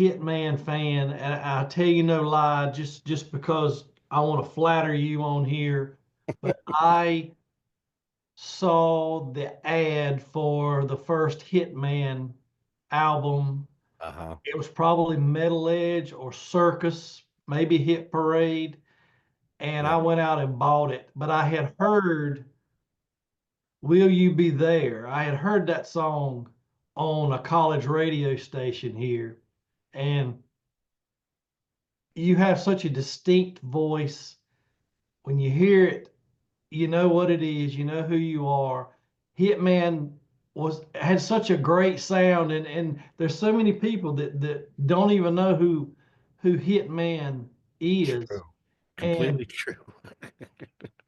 Hitman fan, and I tell you no lie, just because I want to flatter you on here, but I saw the ad for the first Hitman album. Uh-huh. It was probably Metal Edge or Circus, maybe Hit Parade, and Yeah. I went out and bought it. But I had heard "Will You Be There?" I had heard that song on a college radio station here, and you have such a distinct voice. When you hear it, you know what it is, you know who you are. Hitman was had such a great sound, and there's so many people that don't even know who Hitman is. True. And Completely true.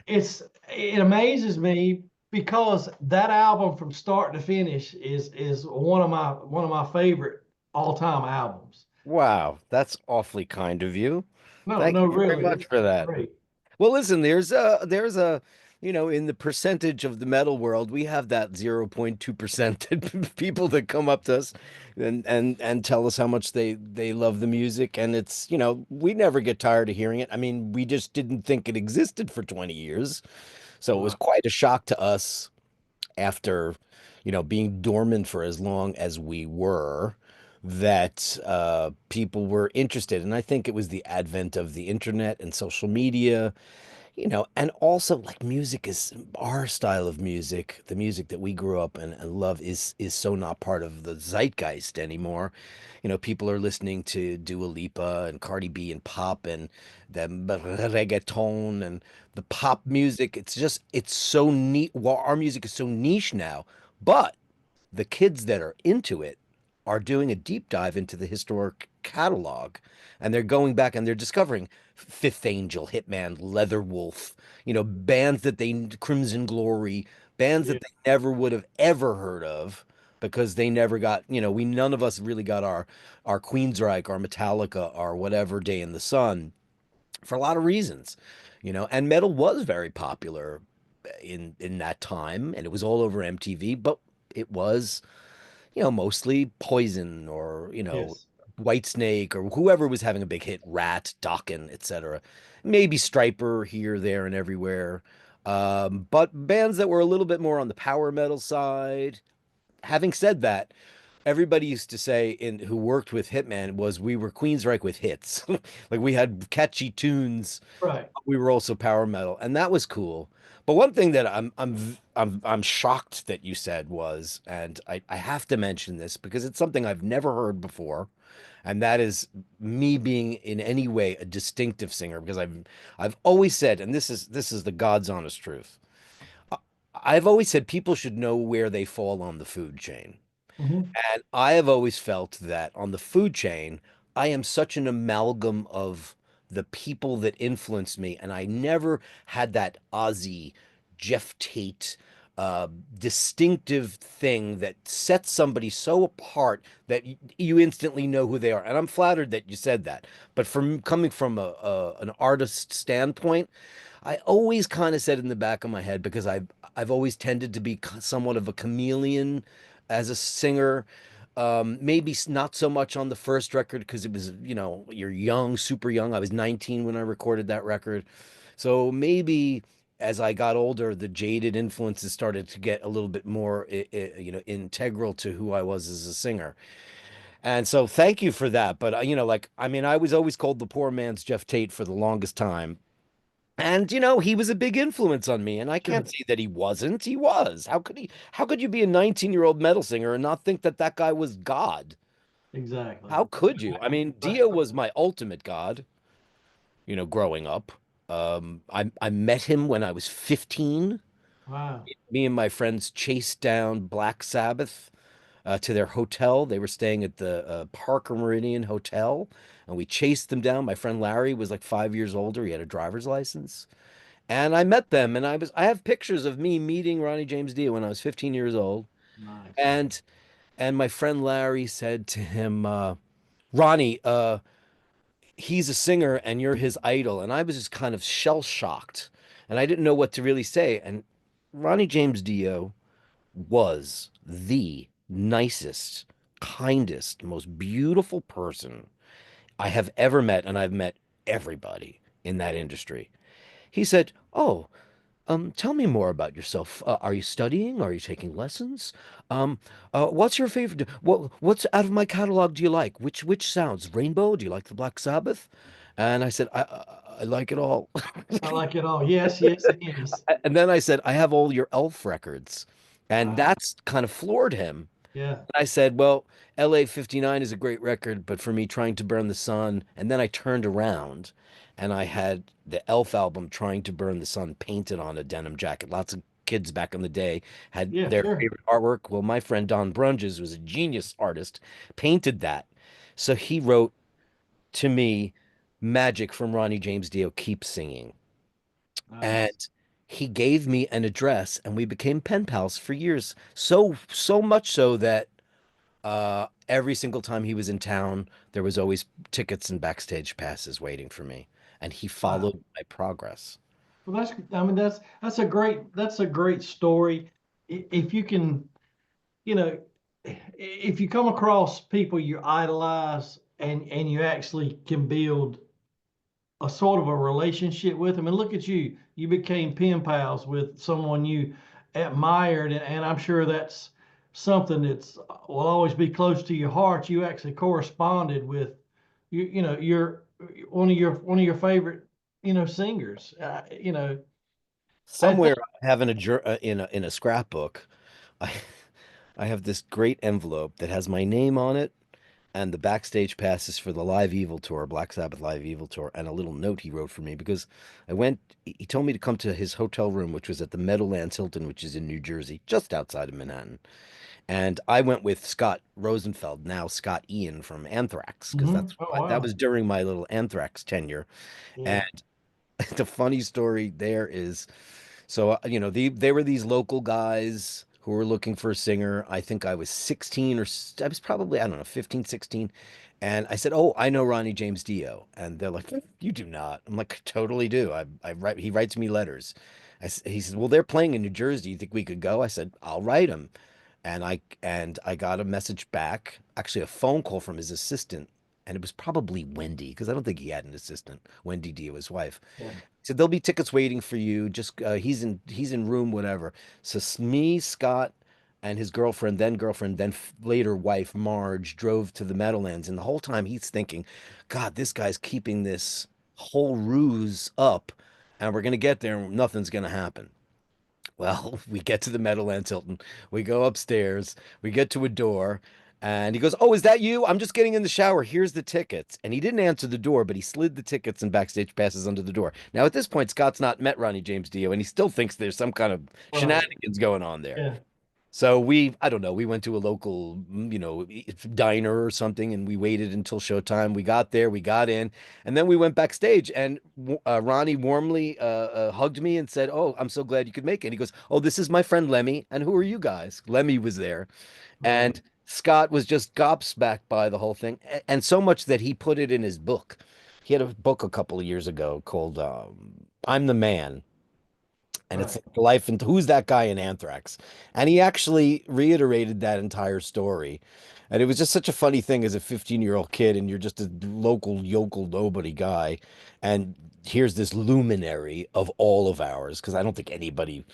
it amazes me because that album from start to finish is one of my favorite all-time albums. Wow, that's awfully kind of you. No, Thank no, you very really, much it's for that. great. Well, listen, there's a in the percentage of the metal world, we have that 0.2% people that come up to us and tell us how much they love the music, and it's, we never get tired of hearing it. I mean, we just didn't think it existed for 20 years. So it was Wow. quite a shock to us after, being dormant for as long as we were, that people were interested. And I think it was the advent of the internet and social media, and also like music is our style of music, the music that we grew up and love is so not part of the zeitgeist anymore. People are listening to Dua Lipa and Cardi B and pop and the reggaeton and the pop music. It's so neat. Well, our music is so niche now, but the kids that are into it are doing a deep dive into the historic catalog, and they're going back and they're discovering Fifth Angel, Hitman, Leatherwolf, bands that they Crimson Glory, bands Yeah. that they never would have ever heard of because they never got, we none of us really got our Queensryche, our Metallica, our whatever Day in the Sun for a lot of reasons, and metal was very popular in that time, and it was all over MTV, but it was, mostly Poison or, Yes. Whitesnake or whoever was having a big hit, Rat, Dokken, etc. Maybe Striper here, there, and everywhere. But bands that were a little bit more on the power metal side. Having said that, everybody used to say in who worked with Hitman was we were Queensryche with hits. Like we had catchy tunes, Right. we were also power metal, and that was cool. But one thing that I'm shocked that you said was, and I have to mention this because it's something I've never heard before, and that is me being in any way a distinctive singer because I've always said, and this is the God's honest truth. I- I've always said people should know where they fall on the food chain. Mhm. And I have always felt that on the food chain, I am such an amalgam of the people that influenced me. And I never had that Ozzy, Jeff Tate, distinctive thing that sets somebody so apart that you instantly know who they are. And I'm flattered that you said that. But from coming from an artist standpoint, I always kind of said in the back of my head because I've always tended to be somewhat of a chameleon as a singer. Maybe not so much on the first record because it was, you're young, super young. I was 19 when I recorded that record. So maybe as I got older, the jaded influences started to get a little bit more, integral to who I was as a singer. And so thank you for that. But, like, I mean, I was always called the poor man's Jeff Tate for the longest time. And he was a big influence on me, and I can't Sure. say that he wasn't. He was. How could you be a 19-year-old metal singer and not think that that guy was God? Exactly. How could you? I mean, Right. Dio was my ultimate God, growing up. I met him when I was 15. Wow. Me and my friends chased down Black Sabbath to their hotel. They were staying at the Parker Meridian Hotel, and we chased them down. My friend Larry was like 5 years older. He had a driver's license. And I met them, and I have pictures of me meeting Ronnie James Dio when I was 15 years old. Nice. And my friend Larry said to him, Ronnie, he's a singer and you're his idol. And I was just kind of shell shocked, and I didn't know what to really say. And Ronnie James Dio was the nicest, kindest, most beautiful person I have ever met, and I've met everybody in that industry. He said, "Oh, tell me more about yourself. Are you studying? Are you taking lessons? Um, what's your favorite? What's out of my catalog do you like? Which sounds? Rainbow? Do you like the Black Sabbath?" And I said, I like it all. I like it all. Yes, yes, it is. And then I said, I have all your Elf records. And Wow. that's kind of floored him. Yeah. I said, well, LA 59 is a great record, but for me, Trying to Burn the Sun. And then I turned around and I had the Elf album, Trying to Burn the Sun, painted on a denim jacket. Lots of kids back in the day had Yeah, their sure. favorite artwork. Well, my friend Don Brunges was a genius artist, painted that. So he wrote to me, Magic from Ronnie James Dio, Keep Singing. Nice. And he gave me an address and we became pen pals for years. So much so that every single time he was in town, there was always tickets and backstage passes waiting for me, and he Wow. followed my progress. Well, I mean, that's a great story. If you can, you know, if you come across people you idolize and you actually can build a sort of a relationship with them. And look at you, you became pen pals with someone you admired, and I'm sure that's something that's will always be close to your heart. You actually corresponded with you know, your one of your favorite, you know, singers. Somewhere Think, I have in a scrapbook, I I have this great envelope that has my name on it and the backstage passes for the Live Evil tour, Black Sabbath Live Evil tour, and a little note he wrote for me because I went. He told me to come to his hotel room, which was at the Meadowlands Hilton, which is in New Jersey, just outside of Manhattan. And I went with Scott Rosenfeld, now Scott Ian from Anthrax, because mhm. Oh that wow. was during my little Anthrax tenure. Yeah. And the funny story there is, so they were these local guys who were looking for a singer. I think I was 16 I was probably, I don't know, 15, 16. And I said, "Oh, I know Ronnie James Dio." And they're like, "You do not." I'm like, "Totally do. I write, he writes me letters." He said, "Well, they're playing in New Jersey. You think we could go?" I said, "I'll write him." And I got a message back, actually a phone call from his assistant, and it was probably Wendy, because I don't think he had an assistant, Wendy Dio, his wife. Yeah. Said there'll be tickets waiting for you. Just he's in room whatever. So me, Scott, and his girlfriend, then later wife Marge drove to the Meadowlands, and the whole time he's thinking, God, this guy's keeping this whole ruse up, and we're gonna get there and nothing's gonna happen. Well, we get to the Meadowlands Hilton. We go upstairs. We get to a door. And he goes, "Oh, is that you? I'm just getting in the shower. Here's the tickets." And he didn't answer the door, but he slid the tickets and backstage passes under the door. Now, at this point, Scott's not met Ronnie James Dio, and he still thinks there's some kind of Right. shenanigans going on there. Yeah. So I don't know, we went to a local, diner or something, and we waited until showtime. We got there, we got in, and then we went backstage, and Ronnie warmly hugged me and said, "Oh, I'm so glad you could make it." And he goes, "Oh, this is my friend Lemmy, and who are you guys?" Lemmy was there, Right. and Scott was just gobsmacked by the whole thing, and so much that he put it in his book. He had a book a couple of years ago called "I'm the Man." And it's Right. like life and who's that guy in Anthrax? And he actually reiterated that entire story. And it was just such a funny thing as a 15-year-old kid, and you're just a local yokel nobody guy. And here's this luminary of all of ours, because I don't think anybody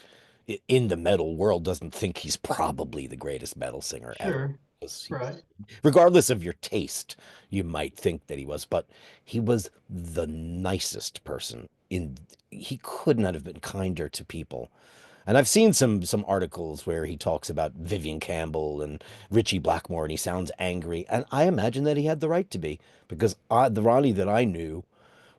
in the metal world doesn't think he's probably the greatest metal singer ever. Sure. 'Cause Right. regardless of your taste, you might think that he was, but he was the nicest person he could not have been kinder to people. And I've seen some articles where he talks about Vivian Campbell and Richie Blackmore, and he sounds angry. And I imagine that he had the right to be, because the Ronnie that I knew,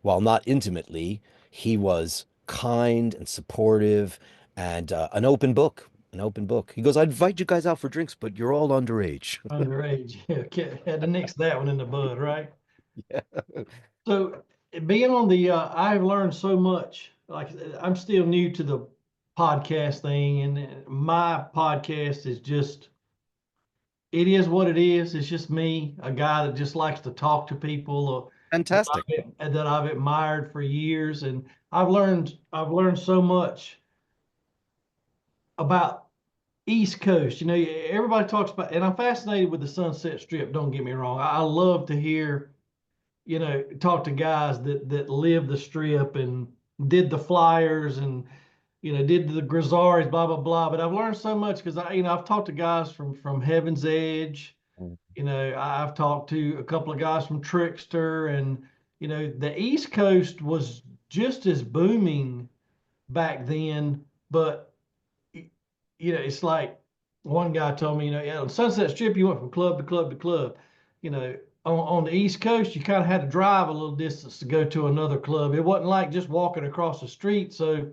while not intimately, he was kind and supportive and an open book. An open book. He goes, "I'd invite you guys out for drinks, but you're all underage." Underage. Yeah. Had to nix that one in the bud, right? Yeah. So being on the, I've learned so much. Like I'm still new to the podcast thing, and my podcast is just, it is what it is. It's just me, a guy that just likes to talk to people Fantastic. that I've admired for years, and I've learned so much about East Coast. Everybody talks about, and I'm fascinated with the Sunset Strip. Don't get me wrong. I love to hear, talk to guys that live the strip and did the flyers and did the Grizzards, blah blah blah. But I've learned so much because I've talked to guys from Heaven's Edge. I've talked to a couple of guys from Trickster, and the East Coast was just as booming back then, but it's like one guy told me, yeah, on Sunset Strip, you went from club to club to club. On the East Coast, you kind of had to drive a little distance to go to another club. It wasn't like just walking across the street. So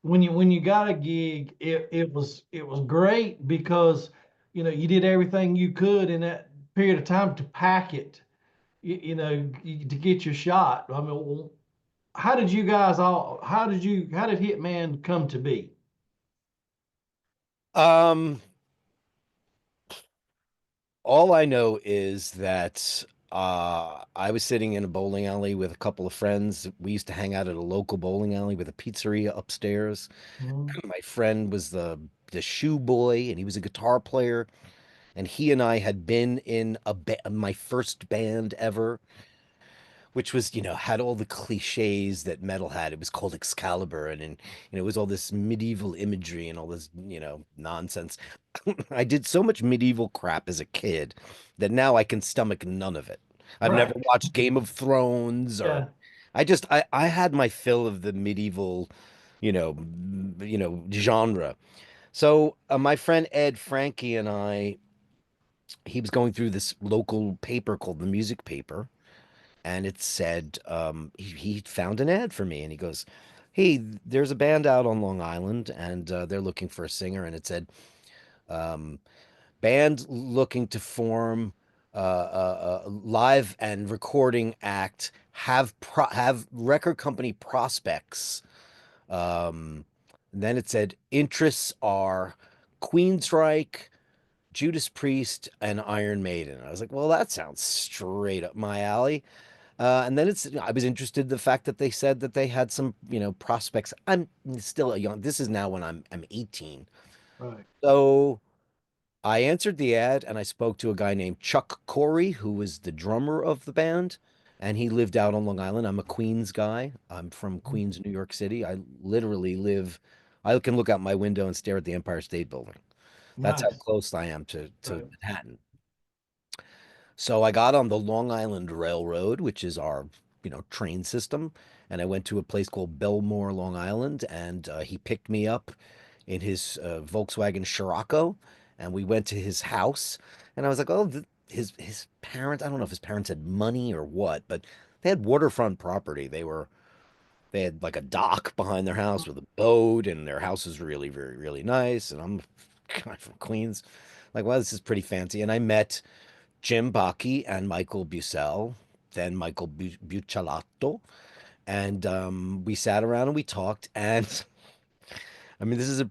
when you got a gig, it was great because you did everything you could in that period of time to pack it, to get your shot. I mean, well, how did you guys all? How did Hitman come to be? Um, all I know is that I was sitting in a bowling alley with a couple of friends. We used to hang out at a local bowling alley with a pizzeria upstairs. Mhm. My friend was the shoe boy, and he was a guitar player. And he and I had been in my first band ever, which was, had all the cliches that metal had. It was called Excalibur, and it was all this medieval imagery and all this, nonsense. I did so much medieval crap as a kid that now I can stomach none of it. I've never Right. watched Game of Thrones or Yeah. I had my fill of the medieval, genre. So my friend Ed Frankie and I, he was going through this local paper called the Music Paper, and it said he found an ad for me, and he goes, "Hey, there's a band out on Long Island, and they're looking for a singer." And it said, um, "Band looking to form a live and recording act. Have record company prospects." Um, then it said interests are Queensryche, Judas Priest, and Iron Maiden. I was like, well, that sounds straight up my alley. And then I was interested in the fact that they said that they had some, prospects. I'm still a young, this is now when I'm 18. Right. So I answered the ad and I spoke to a guy named Chuck Kory, who was the drummer of the band. And he lived out on Long Island. I'm a Queens guy. I'm from Queens, New York City. I literally live, I can look out my window and stare at the Empire State Building. That's how Nice. close I am to Right. Manhattan. So I got on the Long Island Railroad, which is our, train system, and I went to a place called Belmore, Long Island, and he picked me up in his Volkswagen Scirocco, and we went to his house, and I was like, oh, his parents, I don't know if his parents had money or what, but they had waterfront property. They had like a dock behind their house with a boat, and their house was really, very, really nice. And I'm guy from Queens, like, wow, this is pretty fancy. And I met Jim Bachi and Michael Buccel, then Michael Buccellato, and we sat around and we talked. And I mean, this is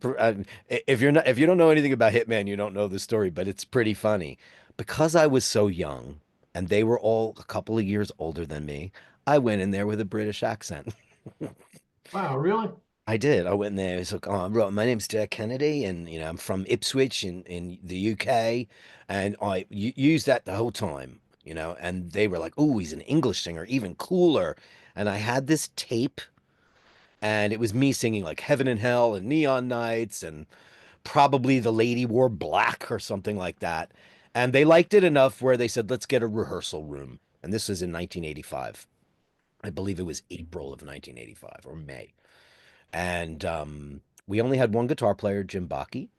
if you don't know anything about Hitman, you don't know the story, but it's pretty funny because I was so young and they were all a couple of years older than me. I went in there with a British accent. Wow, really? I did. I went in there. It's like, oh, right, my name's Dirk Kennedy, and I'm from Ipswich in the UK, and I used that the whole time, And they were like, "Oh, he's an English singer, even cooler." And I had this tape, and it was me singing like "Heaven and Hell" and "Neon Nights" and probably "The Lady Wore Black" or something like that. And they liked it enough where they said, "Let's get a rehearsal room." And this was in 1985. I believe it was April of 1985 or May. And we only had one guitar player, Jim Bachi,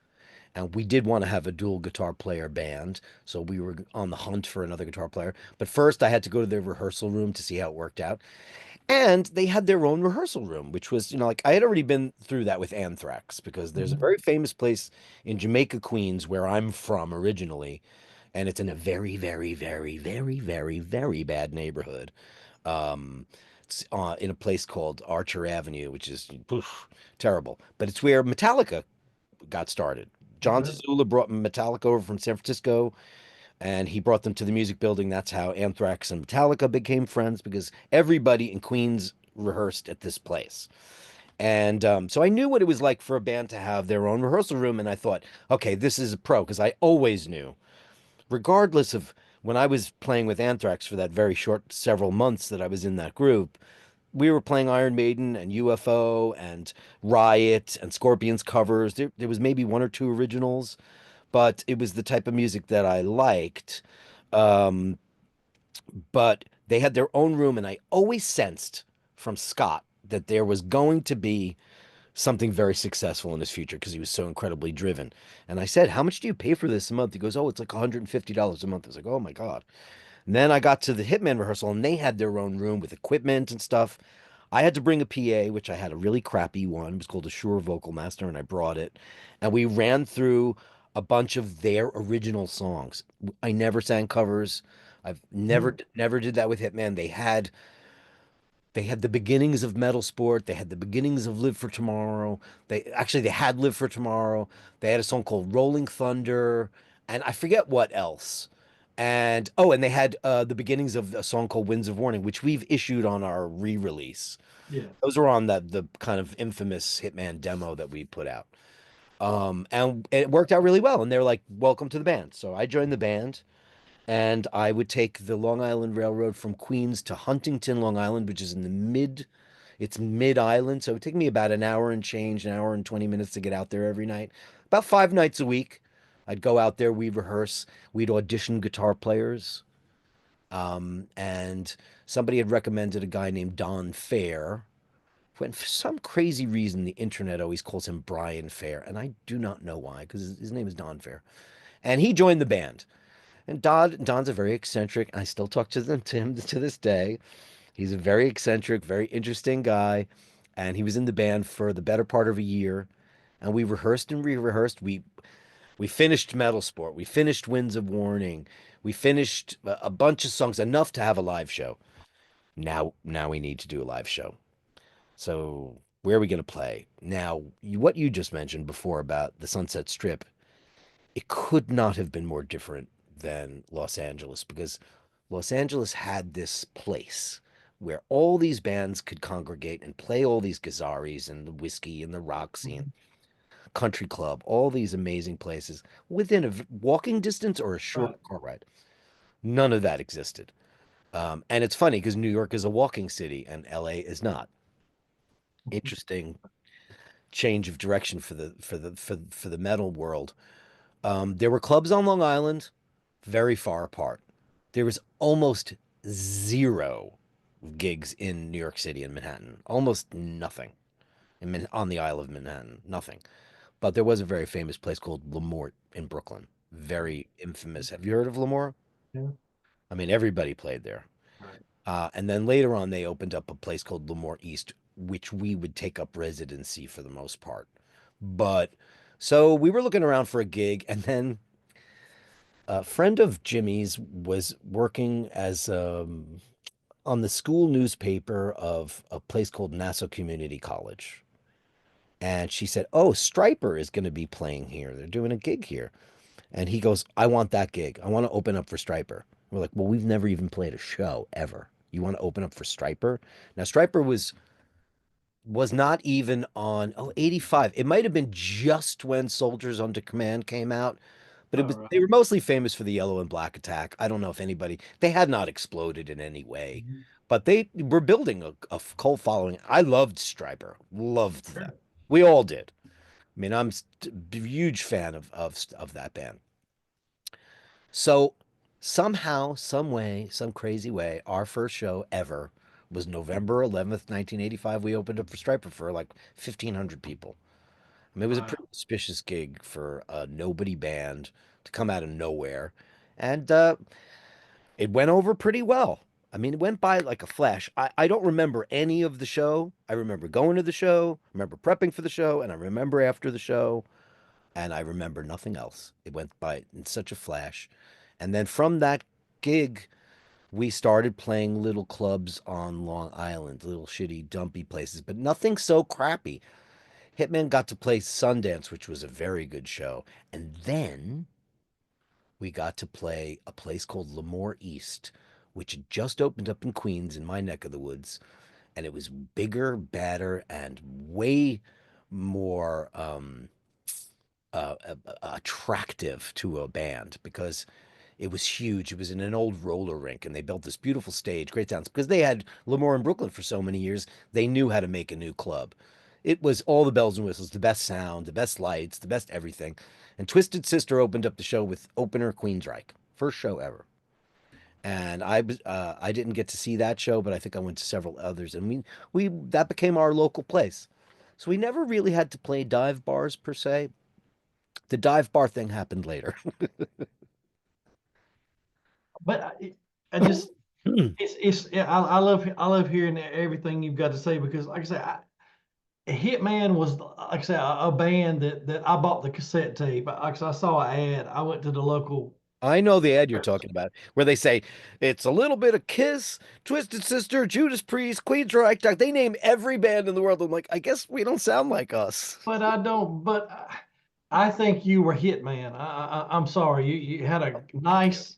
and we did want to have a dual guitar player band, so we were on the hunt for another guitar player. But first, I had to go to their rehearsal room to see how it worked out. And they had their own rehearsal room, which was, like I had already been through that with Anthrax because there's a Mhm. very famous place in Jamaica, Queens, where I'm from originally, and it's in a very, very, very, very, very, very bad neighborhood. Um, it's in a place called Archer Avenue, which is oof, terrible. But it's where Metallica got started. John Okay. Zazula brought Metallica over from San Francisco, and he brought them to the music building. That's how Anthrax and Metallica became friends because everybody in Queens rehearsed at this place. And so I knew what it was like for a band to have their own rehearsal room. And I thought, okay, this is a pro, because I always knew, regardless of when I was playing with Anthrax for that very short several months that I was in that group, we were playing Iron Maiden and UFO and Riot and Scorpions covers. There was maybe one or two originals, but it was the type of music that I liked. Um, but they had their own room, and I always sensed from Scott that there was going to be something very successful in his future because he was so incredibly driven. And I said, "How much do you pay for this a month?" He goes, "Oh, it's like $150 a month." I was like, "Oh my God." And then I got to the Hitman rehearsal, and they had their own room with equipment and stuff. I had to bring a PA, which I had a really crappy one. It was called a Shure Vocal Master, and I brought it. And we ran through a bunch of their original songs. I never sang covers. I've Hmm. never did that with Hitman. They had the beginnings of Metal Sport. They had the beginnings of Live for Tomorrow. They had Live for Tomorrow. They had a song called Rolling Thunder, and I forget what else. And oh, and they had the beginnings of a song called Winds of Warning, which we've issued on our re-release. Yeah. Those are on the kind of infamous Hitman demo that we put out. And it worked out really well. And they're like, "Welcome to the band." So I joined the band, and I would take the Long Island Railroad from Queens to Huntington, Long Island, which is in the it's mid island. So it would take me about an hour and change, an hour and 20 minutes to get out there every night. About 5 nights a week. I'd go out there, we'd rehearse, we'd audition guitar players. And somebody had recommended a guy named Don Fair. When for some crazy reason the internet always calls him Brian Fair, and I do not know why, because his name is Don Fair. And he joined the band. And Don's a very eccentric. I still talk to him to this day. He's a very eccentric, very interesting guy, and he was in the band for the better part of a year. And we rehearsed and re-rehearsed. We finished Metal Sport. We finished Winds of Warning. We finished a bunch of songs, enough to have a live show. Now we need to do a live show. So where are we going to play? Now, what you just mentioned before about the Sunset Strip, it could not have been more different than Los Angeles, because Los Angeles had this place where all these bands could congregate and play all these Gazaris and the Whiskey and the Roxy and Mhm. Country Club, all these amazing places within a walking distance or a short Right. car ride. None of that existed. And it's funny because New York is a walking city and LA is not. Interesting change of direction for the metal world. There were clubs on Long Island, very far apart. There was almost zero gigs in New York City and Manhattan, almost nothing on the Isle of Manhattan, nothing. But there was a very famous place called Lemoore in Brooklyn, very infamous. Have you heard of Lemoore? Yeah. I mean, everybody played there. Right. And then later on, they opened up a place called Lemoore East, which we would take up residency for the most part. But so we were looking around for a gig, and then a friend of Jimmy's was working as on the school newspaper of a place called Nassau Community College. And she said, "Oh, Striper is going to be playing here. They're doing a gig here." And he goes, "I want that gig. I want to open up for Striper." We're like, "Well, we've never even played a show ever. You want to open up for Striper?" Now, Striper was not even on 85. It might have been just when Soldiers Under Command came out, but All they right. were mostly famous for the Yellow and Black Attack. I don't know if anybody they had not exploded in any way, Mhm. but they were building a cult following. I loved Striper, loved them. Sure. We all did. I mean, I'm a huge fan of that band. So somehow, some way, some crazy way, our first show ever was November 11th, 1985. We opened up for Striper for like 1,500 people. I mean, it was a pretty Wow. auspicious gig for a nobody band to come out of nowhere. And it went over pretty well. I mean, it went by like a flash. I don't remember any of the show. I remember going to the show, I remember prepping for the show, and I remember after the show, and I remember nothing else. It went by in such a flash. And then from that gig, we started playing little clubs on Long Island, little shitty, dumpy places, but nothing so crappy. Hitman got to play Sundance, which was a very good show. And then we got to play a place called Lemoore East, which had just opened up in Queens, in my neck of the woods. and it was bigger, badder, and way more attractive to a band because it was huge. It was in an old roller rink, and they built this beautiful stage, great sounds. Because they had Lemoore in Brooklyn for so many years, they knew how to make a new club. It was all the bells and whistles, the best sound, the best lights, the best everything. And Twisted Sister opened up the show with opener Queensryche, first show ever. And I didn't get to see that show, but I think I went to several others, and we that became our local place. So we never really had to play dive bars per se. The dive bar thing happened later. But I just it's yeah, I love hearing everything you've got to say because like I say, Hitman was like I say a band that I bought the cassette tape. Like I said, I saw an ad. I went to the local. I know the ad you're talking about, where they say it's a little bit of Kiss, Twisted Sister, Judas Priest, Queensryche. They name every band in the world. I'm like, I guess we don't sound like us. But I don't. But I think you were Hitman. I'm sorry. You had a nice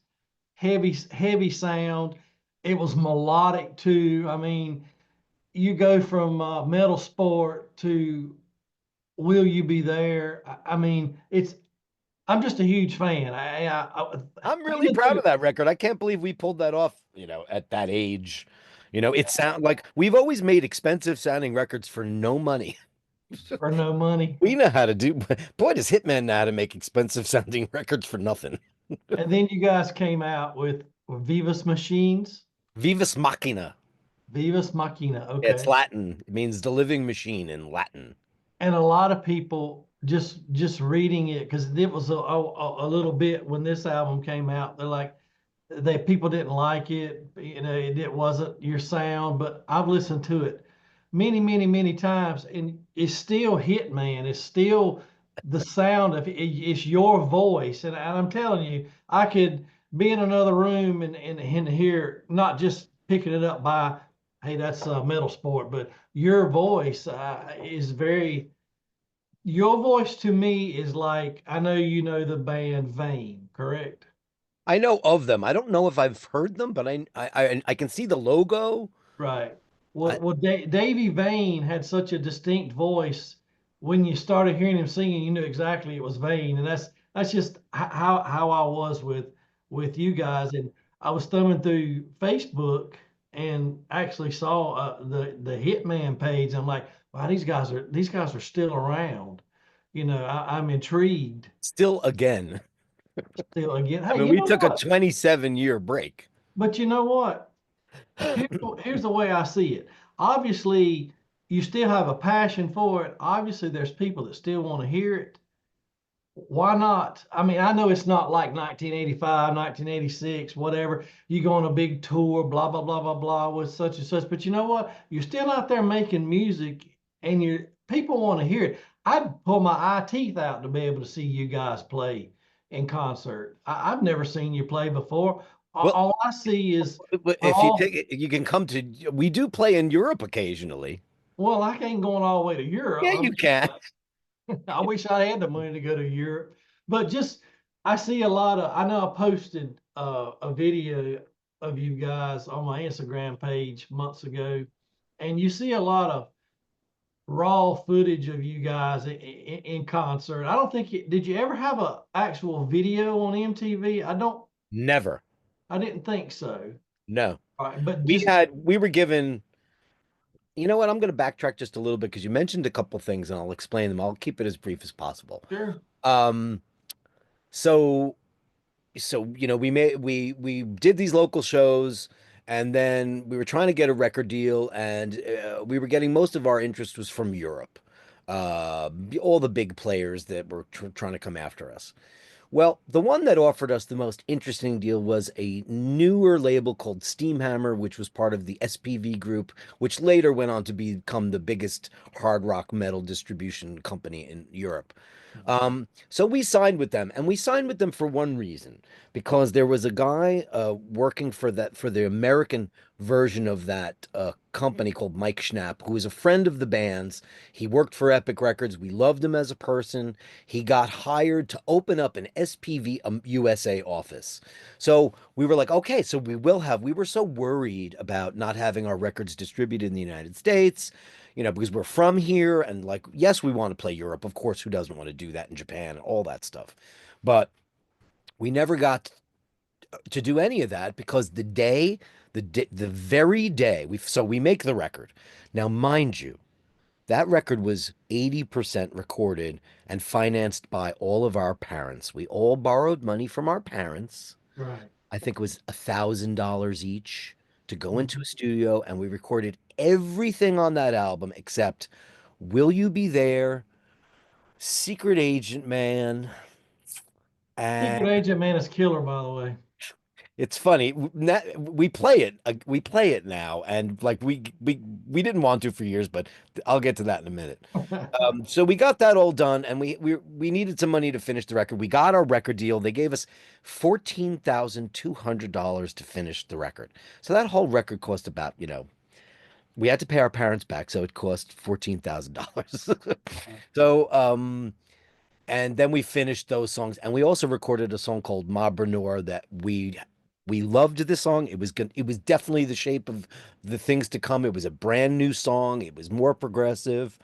heavy sound. It was melodic too. I mean, you go from Metal Sport to Will You Be There? I mean, it's. I'm just a huge fan. I'm really Even proud though of that record. I can't believe we pulled that off, at that age. It sound like we've always made expensive sounding records for no money. for no money, We know how to do, boy, does Hitman know how to make expensive sounding records for nothing. and then you guys came out with Vivas Machines, Vivus Machina. Vivas Machina. It's Okay, Latin. It means the living machine in Latin. and a lot of people just reading it because it was a little bit when this album came out. They're like they people didn't like it. It wasn't your sound, but I've listened to it many times, and it's still Hitman. It's still the sound of it. It's your voice, and I'm telling you, I could be in another room and hear not just picking it up by, hey, that's a metal sport, but your voice is very. Your voice to me is like I know you know the band Vane, correct? I know of them. I don't know if I've heard them, but I can see the logo. Right. I, Davy Vane had such a distinct voice. When you started hearing him singing, you knew exactly it was Vane, and that's just how I was with you guys. And I was thumbing through Facebook and actually saw the Hitman page. I'm like, wow, these guys are still around. I'm intrigued. Still again. Still again, I hey, mean, you we know took a what? 27-year break. But you know what? Here's the way I see it. Obviously, you still have a passion for it. Obviously, there's people that still want to hear it. Why not? I mean, I know it's not like 1985, 1986, whatever. You go on a big tour, blah, blah, blah, blah, blah, with such and such. But you know what? You're still out there making music and people want to hear it. I'd pull my eye teeth out to be able to see you guys play in concert. I've never seen you play before. Well, All I see is if you all take it, you can come to, we do play in Europe occasionally. well, I ain't going all the way to Europe. Yeah, you can. I wish I had the money to go to Europe, but just I see a lot of. I know I posted a video of you guys on my Instagram page months ago, and you see a lot of raw footage of you guys in concert. I don't think did you ever have a actual video on MTV? I don't. Never. I didn't think so. No. All right, but We just had, we were given, you know what? I'm going to backtrack just a little bit because you mentioned a couple things and I'll explain them. I'll keep it as brief as possible. sure. Um, so we did these local shows, and then we were trying to get a record deal, and we were getting most of our interest was from Europe. All the big players that were trying to come after us. Well, the one that offered us the most interesting deal was a newer label called Steamhammer, which was part of the SPV group, which later went on to become the biggest hard rock metal distribution company in Europe. So we signed with them, and we signed with them for one reason, because there was a guy working for the American version of that company called Mike Schnapp, who was a friend of the band's. He worked for Epic Records. We loved him as a person. He got hired to open up an SPV USA office. So we were like, okay, so we were so worried about not having our records distributed in the United States, because we're from here and like, yes, we want to play Europe. Of course, who doesn't want to do that in Japan and all that stuff? But we never got to do any of that because the very day we make the record. Now, mind you, that record was 80% recorded and financed by all of our parents. We all borrowed money from our parents. Right. I think it was $1,000 each to go into a Mhm. studio, and we recorded everything on that album except Will You Be There, Secret Agent Man, and Secret Agent Man is killer, by the way. it's funny. We play it now, and like we didn't want to for years, but I'll get to that in a minute. So we got that all done, and we needed some money to finish the record. We got our record deal. They gave us $14,200 to finish the record. So that whole record cost about, we had to pay our parents back, so it cost $14,000. So and then we finished those songs, and we also recorded a song called Ma Brenor that we loved this song. It was definitely the shape of the things to come. It was a brand new song. It was more progressive,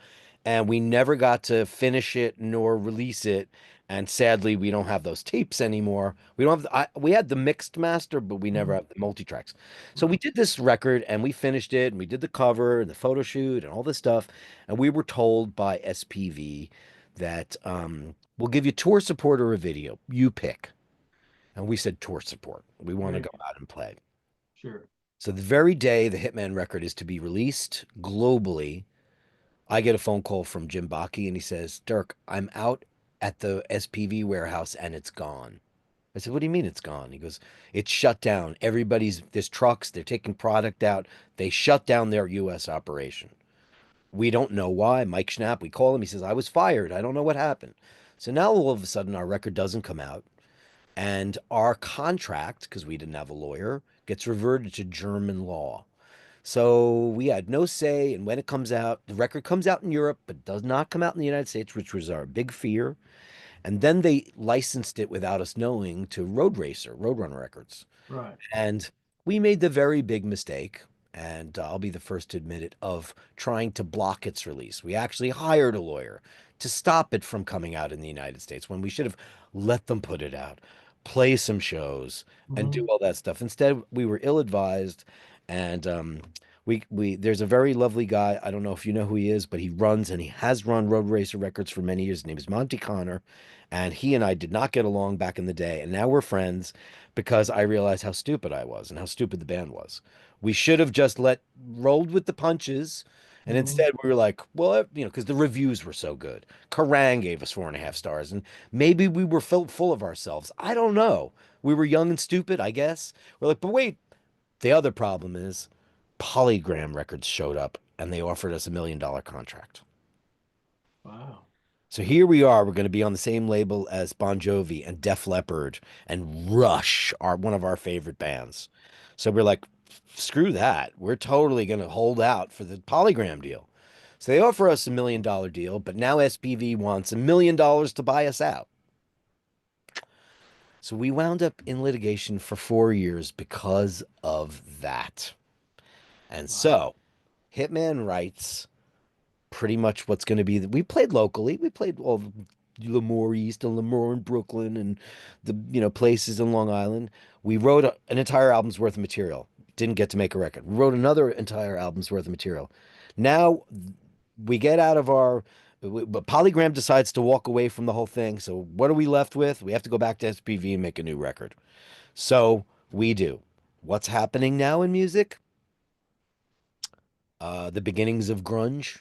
and we never got to finish it nor release it. And sadly, we don't have those tapes anymore. We don't have we had the mixed master, but we never Mhm. have the multi-tracks. So we Right. did this record and we finished it and we did the cover and the photo shoot and all this stuff. And we were told by SPV that we'll give you tour support or a video. You pick. And we said tour support. We want to Very go good. out and play. Sure. So the very day the Hitman record is to be released globally, I get a phone call from Jim Bachi and he says, Dirk, I'm out at the SPV warehouse and it's gone. I said, what do you mean it's gone? He goes, it's shut down. There's trucks, they're taking product out. They shut down their US operation. We don't know why. Mike Schnapp, we call him. He says, I was fired. I don't know what happened. So now all of a sudden our record doesn't come out. And our contract, because we didn't have a lawyer, gets reverted to German law. So we had no say in when it comes out. The record comes out in Europe, but does not come out in the United States, which was our big fear. And then they licensed it without us knowing to Roadrunner Records. Right. And we made the very big mistake, and I'll be the first to admit it, of trying to block its release. We actually hired a lawyer to stop it from coming out in the United States when we should have let them put it out, play some shows, and do Mhm. all that stuff. Instead, we were ill-advised, and we there's a very lovely guy. I don't know if you know who he is, but he has run Road Racer Records for many years. His name is Monty Connor, and he and I did not get along back in the day, and now we're friends because I realized how stupid I was and how stupid the band was. We should have just rolled with the punches. And Mhm. instead, we were like, well, because the reviews were so good. Kerrang gave us 4.5 stars, and maybe we were full of ourselves. I don't know. We were young and stupid, I guess. We're like, but wait, the other problem is Polygram Records showed up and they offered us $1 million contract. Wow. So here we are. We're going to be on the same label as Bon Jovi and Def Leppard and Rush, are one of our favorite bands. So we're like, screw that. We're totally going to hold out for the Polygram deal. So they offer us $1 million deal, but now SPV wants $1 million to buy us out. So we wound up in litigation for 4 years because of that. And Wow. so Hitman writes pretty much what's going to be. We played locally. We played all Lemoore East and Lemoore in Brooklyn and the places in Long Island. We wrote an entire album's worth of material. Didn't get to make a record. We wrote another entire album's worth of material. Now we get out of our. But Polygram decides to walk away from the whole thing. So what are we left with? We have to go back to SPV and make a new record. So we do. What's happening now in music? The beginnings of grunge,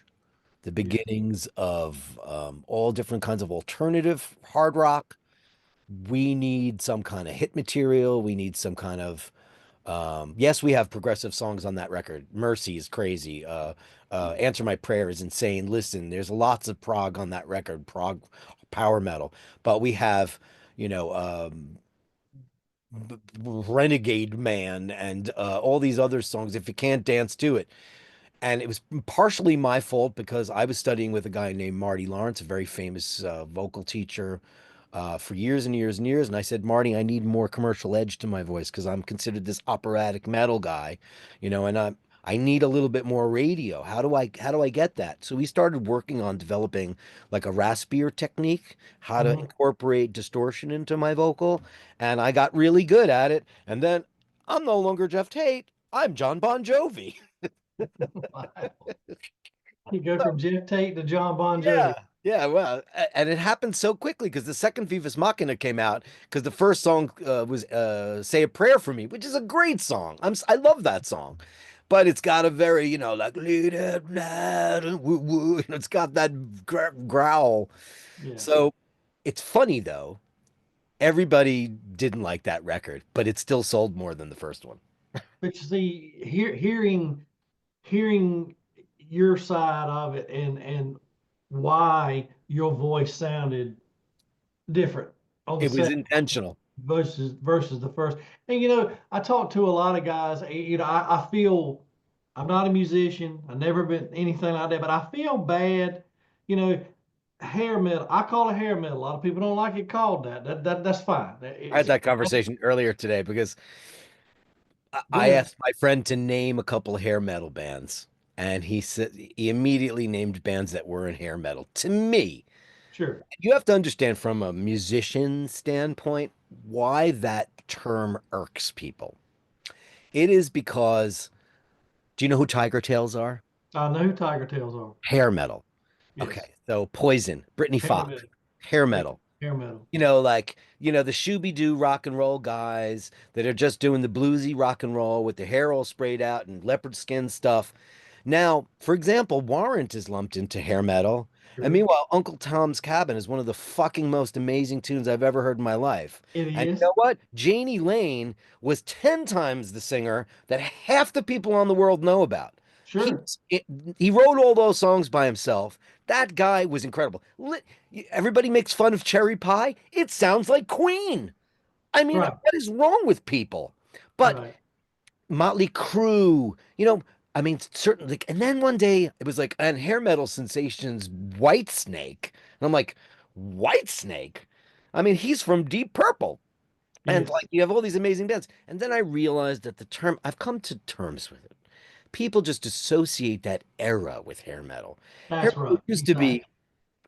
the Yeah. beginnings of all different kinds of alternative hard rock. We need some kind of hit material. We need some kind of yes, we have progressive songs on that record. Mercy is crazy. Answer My Prayer is insane. Listen, there's lots of prog on that record. power metal, but we have, you know, Renegade Man and all these other songs. If you can't dance to it, and it was partially my fault because I was studying with a guy named Marty Lawrence, a very famous vocal teacher, for years and years and years. And I said, Marty, I need more commercial edge to my voice because I'm considered this operatic metal guy, and I need a little bit more radio. How do I get that? So we started working on developing like a raspier technique, how to Mhm. incorporate distortion into my vocal, and I got really good at it. And then I'm no longer Jeff Tate. I'm John Bon Jovi. Wow. You go from Jeff Tate to John Bon Yeah. Jovi. Yeah, well, and it happened so quickly because the second Vivis Machina came out because the first song was "Say a Prayer for Me," which is a great song. I love that song, but it's got a very like lead it, woo woo. It's got that growl. Yeah. So it's funny though. Everybody didn't like that record, but it still sold more than the first one. But you see, hearing your side of it and why your voice sounded different on the It was second intentional. versus the first. And I talk to a lot of guys. I feel I'm not a musician. I've never been anything like that, but I feel bad. You know, hair metal. I call it hair metal. A lot of people don't like it called that. That's fine. I had It's that conversation earlier today because go I ahead. asked my friend to name a couple of hair metal bands, and he said he immediately named bands that were in hair metal. To me, Sure. you have to understand from a musician standpoint why that term irks people. It is because, do you know who Tiger Tails are? I know who Tiger Tails are. Hair metal. Yes. Okay, so Poison, Brittany Hair Fox, metal. hair Hair, metal. hair metal. Like, the Shooby Doo rock and roll guys that are just doing the bluesy rock and roll with their hair all sprayed out and leopard skin stuff. Now, for example, Warrant is lumped into hair metal. And Sure. meanwhile, Uncle Tom's Cabin is one of the fucking most amazing tunes I've ever heard in my life. It And you is. know what? Janie Lane was 10 times the singer that half the people on the world know about. He Sure. he wrote all those songs by himself. That guy was incredible. Everybody makes fun of Cherry Pie. It sounds like Queen. I mean, Right. what is wrong with people? But Right. Motley Crue, I mean, certainly. And then one day it was like, and hair metal sensations, White Snake. And I'm like, White Snake? I mean, he's from Deep Purple. And Yes. like, you have all these amazing bands. And then I realized that the term, I've come to terms with it. People just associate that era with hair metal. Hair That's metal right. used to be Exactly.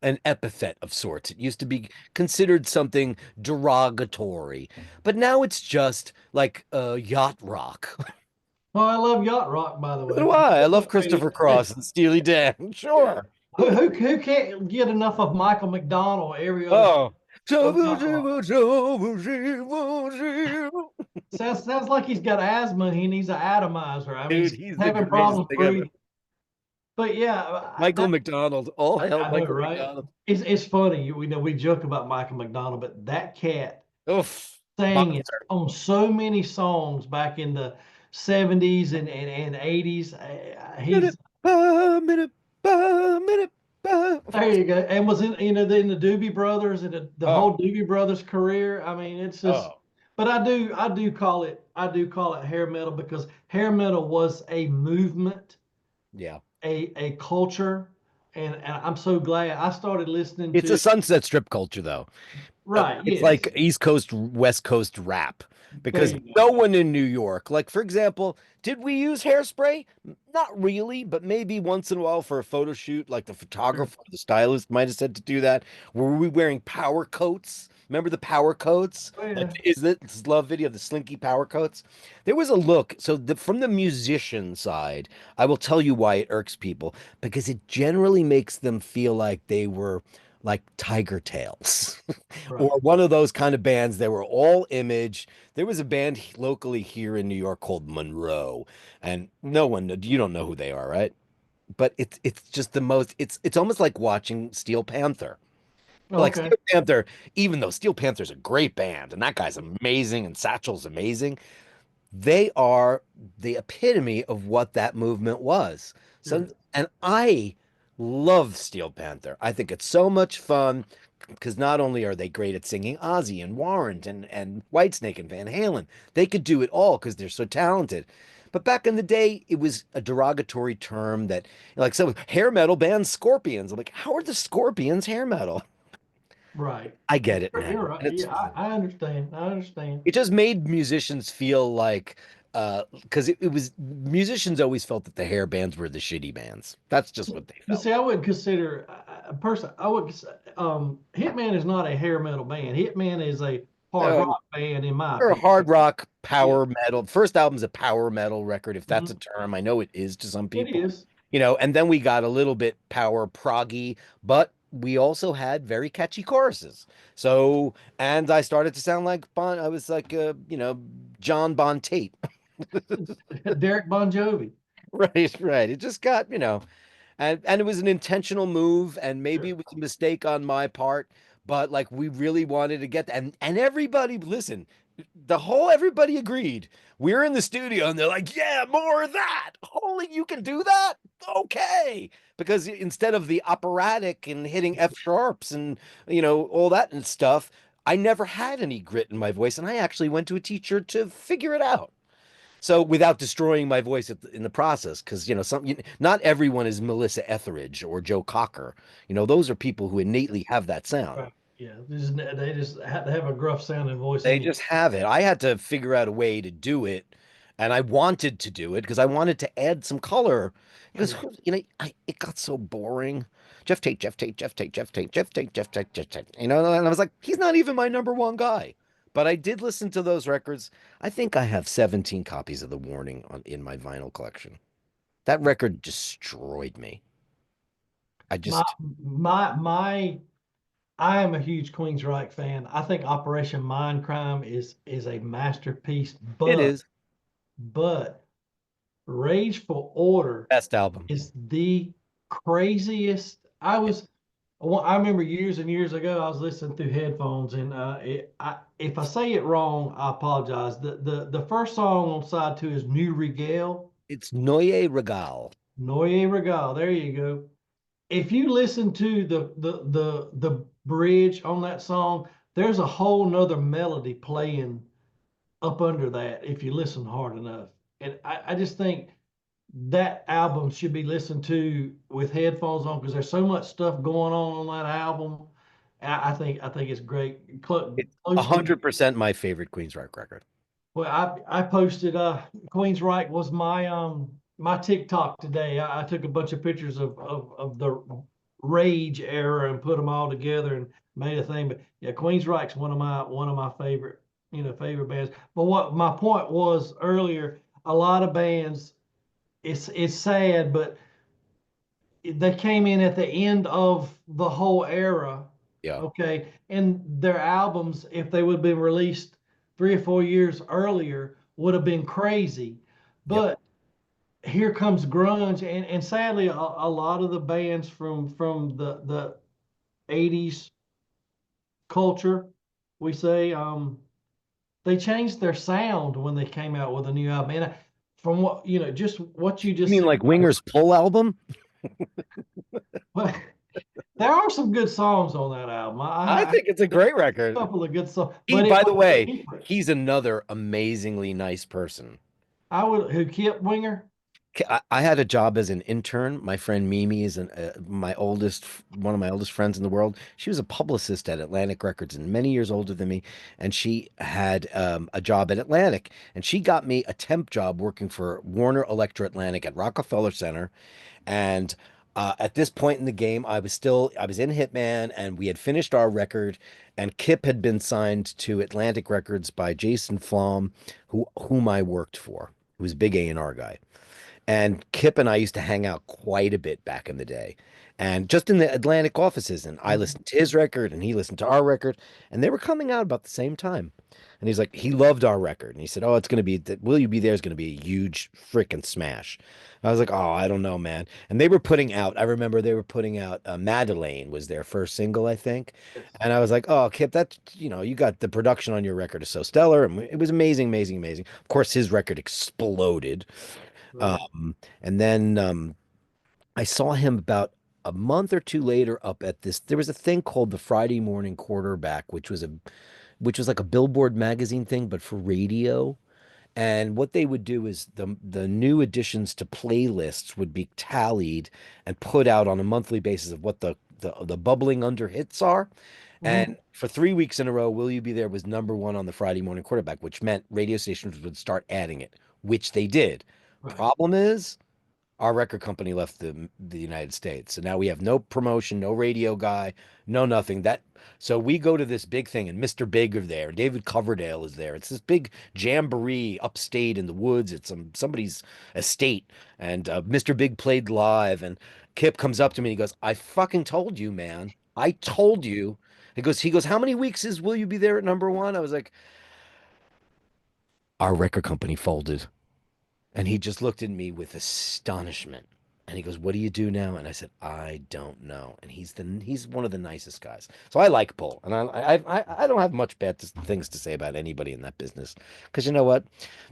an epithet of sorts. It used to be considered something derogatory, but now it's just like yacht rock. Oh, I love yacht rock, by the So do way. I. I love Hey, Christopher Cross and Steely Dan. yeah. Sure. Who can't get enough of Michael McDonald every other song Oh. of yacht rock? Sounds like he's got asthma and he needs an atomizer. I mean, Dude, he's he's the having greatest problems thing ever. breathing. But yeah, Michael McDonald. All hail I know, Michael right? McDonald. It's funny. We know we joke about Michael McDonald, but that cat Oof. sang it Monster. on so many songs back in the 70s and 80s. Minute, He's minute, minute. there you go. And was in the Doobie Brothers and the Oh, whole Doobie Brothers career. I mean, it's just oh, but I do call it hair metal because hair metal was a movement, yeah. a culture, and I'm so glad I started listening It's a to Sunset Strip culture, though. right, It's yes. like East Coast, West Coast rap There because you go. no one in New York, like for example, did we use hairspray? Not really, but maybe once in a while for a photo shoot, like the Sure. photographer, the stylist might have said to do that. Were we wearing power coats? Remember the power coats? Oh Like, yeah. is this love video, the slinky power coats? There was a look. So from the musician side, I will tell you why it irks people because it generally makes them feel like they were like Tiger Tails. Or Right. one of those kind of bands. They were all image. There was a band locally here in New York called Monroe, and no one, you don't know who they are, right? But it's just the most. It's almost like watching Steel Panther. Like Okay. Steel Panther, even though Steel Panther's a great band and that guy's amazing and Satchel's amazing, they are the epitome of what that movement was. So, Sure. and I love Steel Panther. I think it's so much fun. because not only are they great at singing Ozzy and Warrant and Whitesnake and Van Halen, they could do it all because they're so talented. But back in the day, it was a derogatory term that, like, so hair metal band Scorpions. I'm like, how are the Scorpions hair metal? Right. I get it You're now. right. And it's Yeah, I understand. I understand. it just made musicians feel like because it was musicians always felt that the hair bands were the shitty bands. That's just what they But felt. see, I wouldn't consider a person. I would. Hitman is not a hair metal band. Hitman is a hard Uh, rock band, in my or a opinion. hard rock Yeah. power metal. First album's a power metal record, if that's a Mhm. term. I know it is to some It people. is. And then we got a little bit power proggy, but we also had very catchy choruses. So, and I started to sound like I was like, John Bon Tate. Derek Bon Jovi. Right, right. It just got, and it was an intentional move, and maybe Sure. it was a mistake on my part, but like we really wanted to get and everybody listen, everybody agreed. We were in the studio and they're like, yeah, more of that. Holy, you can do that? Okay. Because instead of the operatic and hitting F sharps and all that and stuff, I never had any grit in my voice, and I actually went to a teacher to figure it out. So without destroying my voice in the process, because not everyone is Melissa Etheridge or Joe Cocker. Those are people who innately have that sound. Right. Yeah. They just have to have a gruff sounding voice They anyway. just have it. I had to figure out a way to do it, and I wanted to do it because I wanted to add some color. Because Yeah. it got so boring. Jeff Tate, Jeff Tate, Jeff Tate, Jeff Tate, Jeff Tate, Jeff Tate, Jeff Tate. And I was like, he's not even my number one guy. But I did listen to those records. I think I have 17 copies of The Warning in my vinyl collection. That record destroyed me. I My just, my I am a huge Queensryche fan. I think Operation Mindcrime is a masterpiece, it but is but Rage for Order best album. is the craziest. I remember years and years ago, I was listening through headphones, and if I say it wrong, I apologize. The first song on side two is New Regal, It's Noye Regal. Noye Regal. There you go. If you listen to the bridge on that song, there's a whole nother melody playing up under that if you listen hard enough. And I just think that album should be listened to with headphones on because there's so much stuff going on that album. I think it's great. It's Close to 100% my favorite Queensryche record. well, I posted Queensryche was my TikTok today. I took a bunch of pictures of the Rage era and put them all together and made a thing. But yeah, Queensryche's one of my favorite favorite bands. But what my point was earlier, a lot of bands, it's sad, but they came in at the end of the whole era. Yeah. Okay, and their albums, if they would have been released 3 or 4 years earlier, would have been crazy. Yep. But here comes grunge, and sadly, a lot of the bands from the 80s culture, we say, they changed their sound when they came out with a new album. And from what just what you You just mean said, like Winger's Pull album? well, there are some good songs on that album. I I think it's a great a record. couple of good songs, He, but it by the wasn't way, different. he's another amazingly nice person. I would who kept Winger. I had a job as an intern. My friend Mimi is one of my oldest friends in the world. She was a publicist at Atlantic Records and many years older than me. And she had a job at Atlantic. And she got me a temp job working for Warner Electro Atlantic at Rockefeller Center. And at this point in the game, I was in Hitman, and we had finished our record, and Kip had been signed to Atlantic Records by Jason Flom, whom I worked for, who was a big A&R guy. And Kip and I used to hang out quite a bit back in the day. And just in the Atlantic offices, and I Mhm. listened to his record and he listened to our record, and they were coming out about the same time. And he's like, he loved our record. And he said, oh, it's going to be that Will You Be There is going to be a huge freaking smash. I was like, oh, I don't know, man. And they were putting out, I remember they were putting out Madeleine was their first single, I think. Yes. And I was like, oh, Kip, you got the production on your record is so stellar. And it was amazing, amazing, amazing. Of course, his record exploded. Right. Um, and then I saw him about a month or two later up at this, there was a thing called the Friday Morning Quarterback, which was like a Billboard magazine thing, but for radio. And what they would do is the new additions to playlists would be tallied and put out on a monthly basis of what the bubbling under hits are. Mhm. And for 3 weeks in a row, Will You Be There was number one on the Friday Morning Quarterback, which meant radio stations would start adding it, which they did. Right. Problem is, our record company left the United States. So now we have no promotion, no radio guy, no nothing. So we go to this big thing, and Mr. Big is there. David Coverdale is there. It's this big jamboree upstate in the woods. It's somebody's estate, and Mr. Big played live. And Kip comes up to me. And he goes, "I fucking told you, man. I told you." He goes, "How many weeks is Will You Be There at number one?" I was like, "Our record company folded." And he just looked at me with astonishment. And he goes, "What do you do now?" And I said, "I don't know." And he's one of the nicest guys. So I like Bull, and I don't have much bad things to say about anybody in that business, because you know what,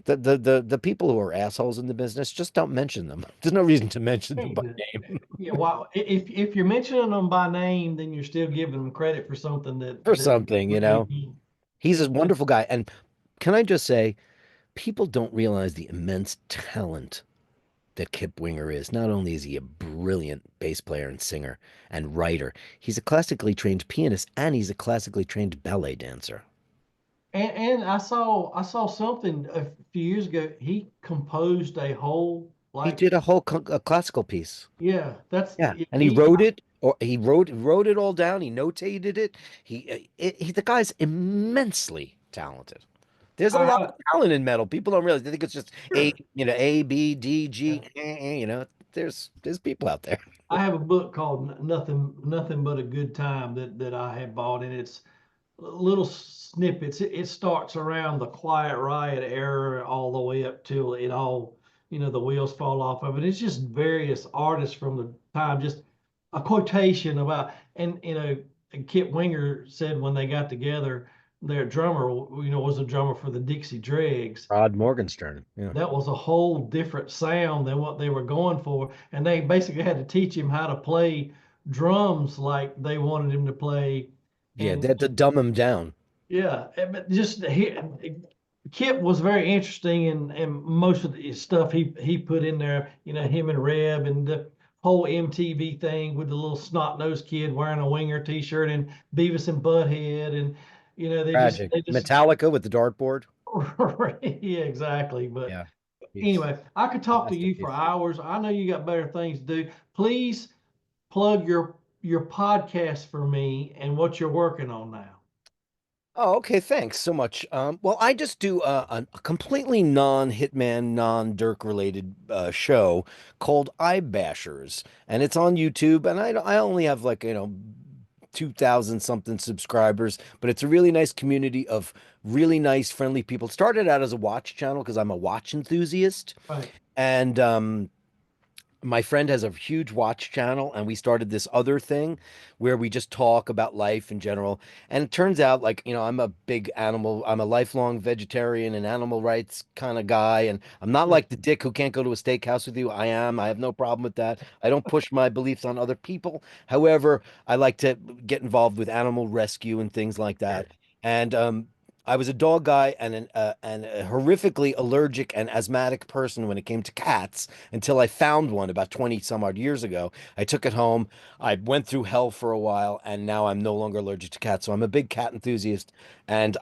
the people who are assholes in the business, just don't mention them. There's no reason to mention them Hey, by but name. yeah, well, if you're mentioning them by name, then you're still giving them credit for something For that something, you really know. mean. He's Yeah. a wonderful guy, and can I just say, people don't realize the immense talent that Kip Winger is. Not only is he a brilliant bass player and singer and writer, he's a classically trained pianist and he's a classically trained ballet dancer. And I saw something a few years ago. He composed a whole He like did a whole a classical piece. yeah, that's Yeah, and he he wrote it, or he wrote it all down. He notated it. The guy's immensely talented. There's a lot of I talent in metal. People don't realize. They think it's just A, sure. A, B, D, Yeah. G, there's people out there. I have a book called Nothing But a Good Time that I have bought, and it's little snippets. It starts around the Quiet Riot era all the way up till it all, the wheels fall off of it. It's just various artists from the time, just a quotation about, and Kip Winger said when they got together, their drummer, was a drummer for the Dixie Dregs. Rod Morgenstern. Yeah. That was a whole different sound than what they were going for, and they basically had to teach him how to play drums like they wanted him to play. Yeah, And that to dumb him down. yeah, but just Kip was very interesting in most of the stuff he put in there. Him and Reb and the whole MTV thing with the little snot-nosed kid wearing a Winger T-shirt and Beavis and Butthead, and they just Tragic. they just Metallica with the dartboard. yeah, exactly. But Yeah. It's anyway, I could talk to you for masterpiece. hours. I know you got better things to do. Please plug your podcast for me and what you're working on now. Oh, okay. Thanks so much. Well, I just do a completely non-Hitman, non-Dirk related show called Eye Bashers, and it's on YouTube. And I only have like 2,000 something subscribers, but it's a really nice community of really nice, friendly people. It started out as a watch channel because I'm a watch enthusiast, Right. and my friend has a huge watch channel, and we started this other thing where we just talk about life in general. And it turns out, like, I'm a lifelong vegetarian and animal rights kind of guy. And I'm not Sure. like the dick who can't go to a steakhouse with you. I have no problem with that. I don't push my beliefs on other people. However, I like to get involved with animal rescue and things like that. Sure. And I was a dog guy and a horrifically allergic and asthmatic person when it came to cats until I found one about 20 some odd years ago. I took it home. I went through hell for a while, and now I'm no longer allergic to cats. So I'm a big cat enthusiast, and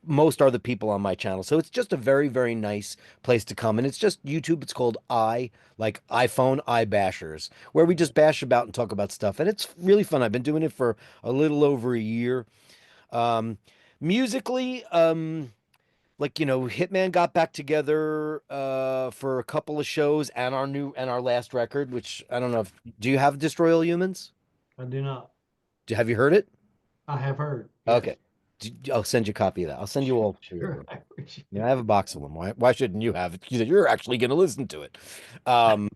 most are the people on my channel. So it's just a very, very nice place to come. And it's just YouTube. It's called like iPhone, Bashers, where we just bash about and talk about stuff. And it's really fun. I've been doing it for a little over a year. Um, Musically, Hitman got back together for a couple of shows and our last record, which I don't know if do you have Destroy All Humans? I do not. Have you heard it? I have heard. Okay. Yes. I'll send you a copy of that. I'll send you all three of Sure. them. I appreciate I have a box of them. Why shouldn't you have it? You're actually going to listen to it. Um,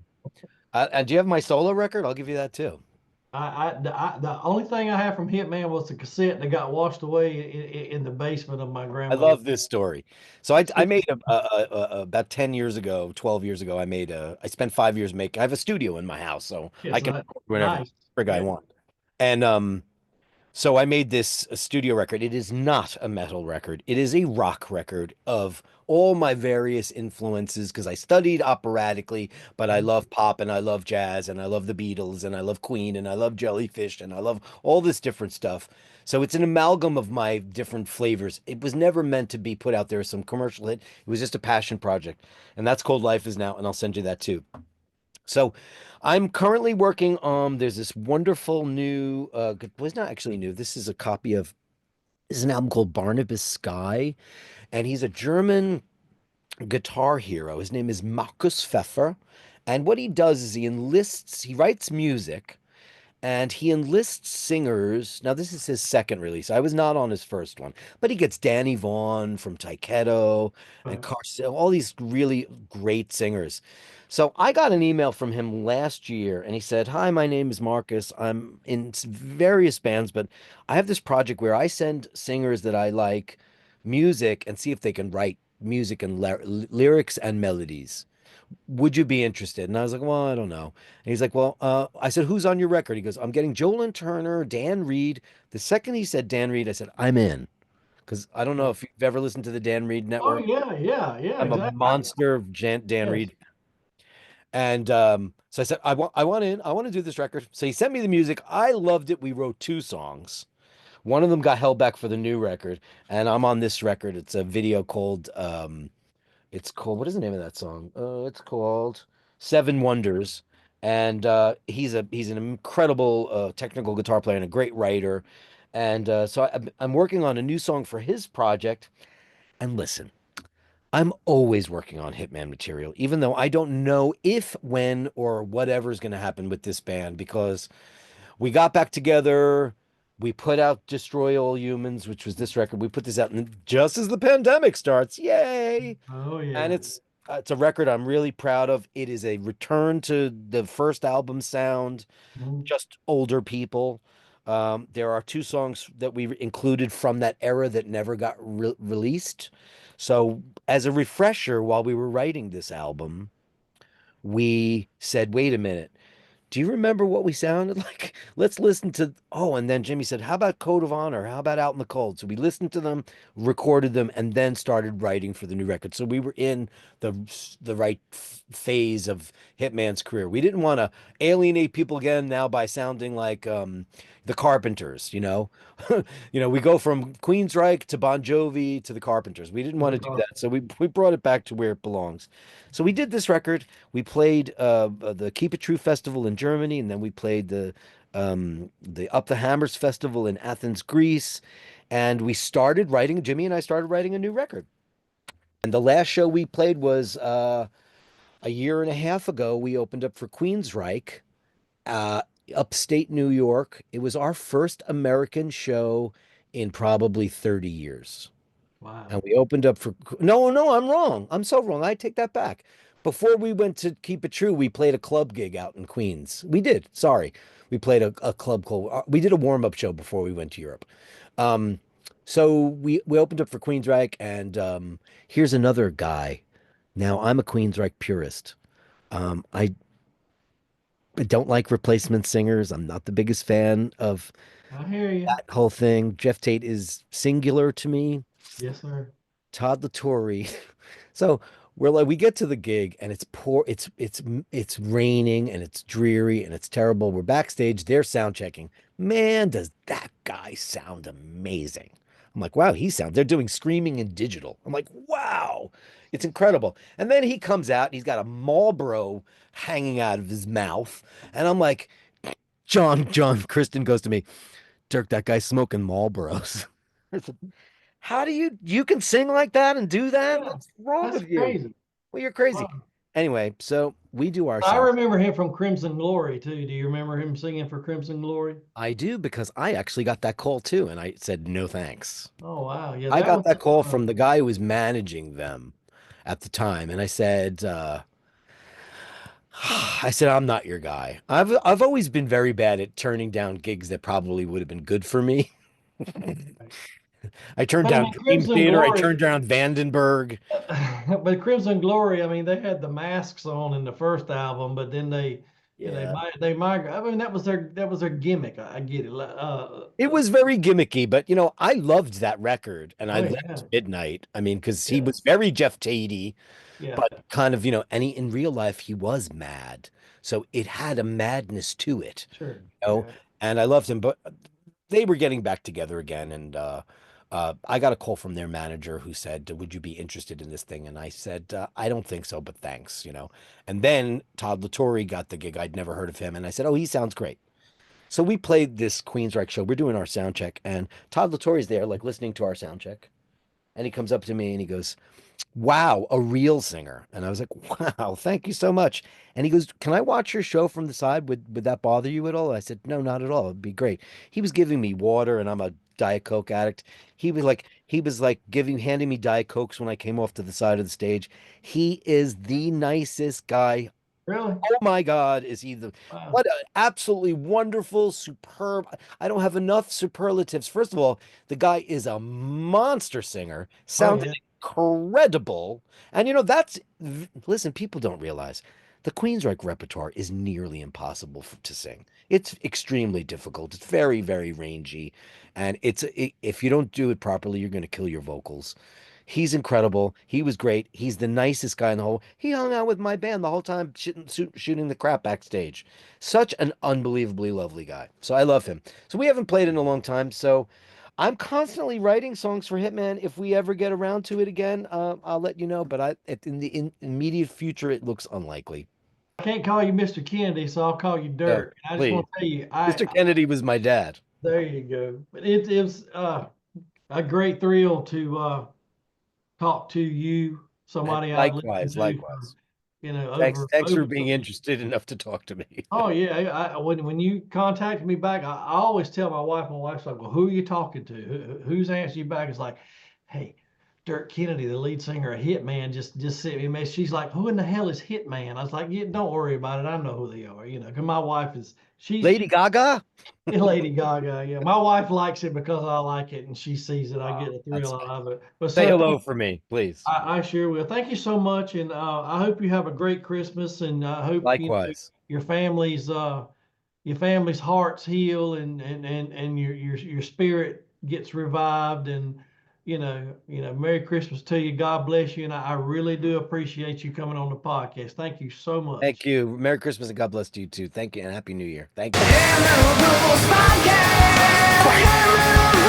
and do you have my solo record? I'll give you that too. The only thing I have from Hitman was the cassette that got washed away in the basement of my I grandmother. love this story. So I made about 10 years ago, 12 years ago, I spent 5 years making, I have a studio in my house, so I Yes, can record whenever the nice. frig I Yeah. want. And so I made this a studio record. It is not a metal record. It is a rock record of all my various influences because I studied operatically, but I love pop and I love jazz and I love the Beatles and I love Queen and I love Jellyfish and I love all this different stuff. So it's an amalgam of my different flavors. It was never meant to be put out there as some commercial hit. It was just a passion project. And that's called Life Is Now, and I'll send you that too. So I'm currently working on there's this wonderful new well, it's not actually new. This is an album called Barnabas Sky, and he's a German guitar hero. His name is Markus Pfeffer. And what he does is he writes music and he enlists singers. Now, this is his second release. I was not on his first one, but he gets Danny Vaughan from Tyketto and Right. Carson, all these really great singers. So I got an email from him last year and he said, "Hi, my name is Marcus. I'm in various bands, but I have this project where I send singers that I like music and see if they can write music and lyrics and melodies. Would you be interested?" And I was like, "Well, I don't know." And he's like, "Well," I said, "Who's on your record?" He goes, "I'm getting Joel and Turner, Dan Reed." The second he said Dan Reed, I said, "I'm in." Because I don't know Right. if you've ever listened to the Dan Reed Oh Network. yeah, yeah, yeah, I'm a exactly. monster of Dan Yes. Reed. And so I said, I want in. I want to do this record. So he sent me the music. I loved it. We wrote two songs. One of them got held back for the new record. And I'm on this record. It's a video called what is the name of that song? It's called Seven Wonders. And he's an incredible technical guitar player and a great writer. And I'm working on a new song for his project. And listen, I'm always working on Hitman material, even though I don't know if, when, or whatever is going to happen with this band because we got back together. We put out Destroy All Humans, which was this record. We put this out just as the pandemic starts. Yay! Oh And yeah. it's a record I'm really proud of. It is a return to the first album sound, Mhm. just older people. There are two songs that we included from that era that never got released. So, as a refresher, while we were writing this album, we said, "Wait a minute. Do you remember what we sounded like? Let's listen to." Oh, and then Jimmy said, "How about Code of Honor? How about Out in the Cold?" So we listened to them, recorded them, and then started writing for the new record. So we were in the the right phase of Hitman's career. We didn't want to alienate people again now by sounding like the Carpenters, you know. We go from Queensryche to Bon Jovi to the Carpenters. We didn't want to do that. So we brought it back to where it belongs. So we did this record. We played the Keep It True Festival in Germany, and then we played the Up the Hammers Festival in Athens, Greece, and Jimmy and I started writing a new record. And the last show we played was a year and a half ago. We opened up for Queensryche, uh, upstate New York. It was our first American show in probably 30 years. And Wow. we opened up for no, I'm wrong. I'm so wrong. I take that back. Before we went to Keep It True, we played a club gig out in Queens. We did. Sorry. We played a club called we did a warm-up show before we went to Europe. Um, so we opened up for Queensryche, and here's another guy. Now I'm a Queensryche purist. I don't like replacement singers. I'm not the biggest fan of I hear you. that whole thing. Jeff Tate is singular to me. Yes, sir. Todd Latore. So we get to the gig and it's poor. It's raining and it's dreary and it's terrible. We're backstage. They're sound checking. Man, does that guy sound amazing. I'm like, wow, they're doing screaming in digital. I'm like, wow, it's incredible. And then he comes out and he's got a Marlboro hanging out of his mouth. And I'm like, John, Kristen goes to me, "Dirk, that guy's smoking Marlboros." I said, "How do you can sing like that and do that? Yeah, What's wrong that's with you? crazy. Well, you're crazy." Wow. Anyway, so we do our I sound. remember him from Crimson Glory too. Do you remember him singing for Crimson Glory? I do because I actually got that call too, and I said no thanks. Oh wow, yeah, I that got was that call from the guy who was managing them at the time, and I said, I said, I'm not your guy. I've always been very bad at turning down gigs that probably would have been good for me. I turned But I down mean, Dream Crimson Theater. I Glory, turned down Vandenberg. but Crimson Glory, I mean, they had the masks on in the first album, but then Yeah. they migrate. I mean, that was their gimmick. I get it. It was very gimmicky, but I loved that record and I Oh loved yeah, Midnight. I mean, because he yeah, was very Jeff Tatey, yeah, but kind of, and in real life he was mad. So it had a madness to it, sure, you know, yeah. and I loved him, but they were getting back together again. And I got a call from their manager who said, "Would you be interested in this thing?" And I said, "I don't think so, but thanks." And then Todd Latore got the gig. I'd never heard of him. And I said, "Oh, he sounds great." So we played this Queensryche show. We're doing our sound check, and Todd Latore's there, like listening to our sound check. And he comes up to me and he goes, "Wow, a real singer." And I was like, "Wow, thank you so much." And he goes, "Can I watch your show from the side? Would that bother you at all?" I said, "No, not at all. It'd be great." He was giving me water, and I'm a Diet Coke addict. He was like handing me Diet Cokes when I came off to the side of the stage. He is the nicest guy. Really? Oh my God, is he Wow. what an absolutely wonderful, superb. I don't have enough superlatives. First of all, the guy is a monster singer, Oh sounded yeah, incredible. And listen, people don't realize the Queensryche repertoire is nearly impossible to sing. It's extremely difficult. It's very, very rangy. And if you don't do it properly, you're going to kill your vocals. He's incredible. He was great. He's the nicest guy in the whole. He hung out with my band the whole time, shooting the crap backstage. Such an unbelievably lovely guy. So I love him. So we haven't played in a long time. So I'm constantly writing songs for Hitman. If we ever get around to it again, I'll let you know. But in the immediate future, it looks unlikely. I can't call you Mr. Kennedy, so I'll call you No, Dirk. And I just please. want to tell you, Mr. Kennedy was my dad. there you go. But it was a great thrill to talk to you, And somebody I've listened likewise, to for, likewise. Thanks for over being interested enough to talk to me. Oh yeah, when you contacted me back, I always tell my wife. My wife's like, "Well, who are you talking to? Who's answering you back?" It's like, "Hey, Dirk Kennedy, the lead singer of Hitman, just sent me a message." She's like, "Who in the hell is Hitman?" I was like, "Yeah, don't worry about it. I know who they are. Because my wife is Lady Gaga? Lady Gaga. Yeah, my wife likes it because I like it, and she sees it. I Oh, get a that's thrill nice. out of it. But Say sir, hello for me, please. I sure will. Thank you so much, and I hope you have a great Christmas, and I hope Likewise. your family's hearts heal, and your spirit gets revived, and Merry Christmas to you. God bless you, and I really do appreciate you coming on the podcast. Thank you so Thank much. you. Merry Christmas and God bless to you too. Thank you and Happy New Year. Thank you. Podcast.